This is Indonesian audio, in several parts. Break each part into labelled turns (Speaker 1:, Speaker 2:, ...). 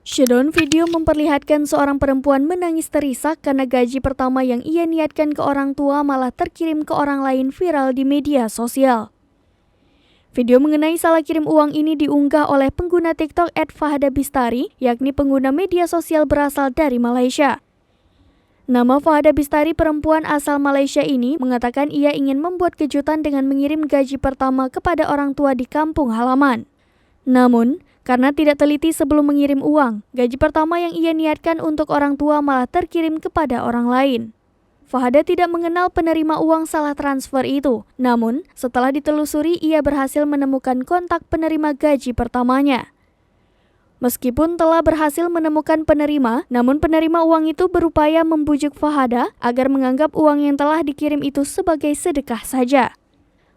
Speaker 1: Showdown video memperlihatkan seorang perempuan menangis terisak karena gaji pertama yang ia niatkan ke orang tua malah terkirim ke orang lain viral di media sosial. Video mengenai salah kirim uang ini diunggah oleh pengguna TikTok @fahadabistari, yakni pengguna media sosial berasal dari Malaysia. Nama Fahada Bistari, perempuan asal Malaysia ini, mengatakan ia ingin membuat kejutan dengan mengirim gaji pertama kepada orang tua di kampung halaman. Namun, karena tidak teliti sebelum mengirim uang, gaji pertama yang ia niatkan untuk orang tua malah terkirim kepada orang lain. Fahada tidak mengenal penerima uang salah transfer itu, namun setelah ditelusuri ia berhasil menemukan kontak penerima gaji pertamanya. Meskipun telah berhasil menemukan penerima, namun penerima uang itu berupaya membujuk Fahada agar menganggap uang yang telah dikirim itu sebagai sedekah saja.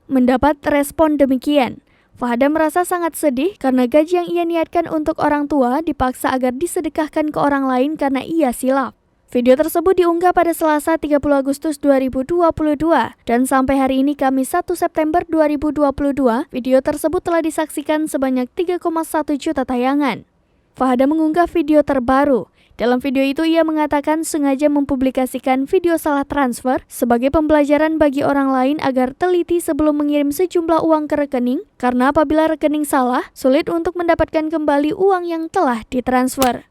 Speaker 1: Mendapat respon demikian, Fahada merasa sangat sedih karena gaji yang ia niatkan untuk orang tua dipaksa agar disedekahkan ke orang lain karena ia silap. Video tersebut diunggah pada Selasa 30 Agustus 2022 dan sampai hari ini Kamis 1 September 2022, video tersebut telah disaksikan sebanyak 3,1 juta tayangan. Fahada mengunggah video terbaru. Dalam video itu ia mengatakan sengaja mempublikasikan video salah transfer sebagai pembelajaran bagi orang lain agar teliti sebelum mengirim sejumlah uang ke rekening, karena apabila rekening salah, sulit untuk mendapatkan kembali uang yang telah ditransfer.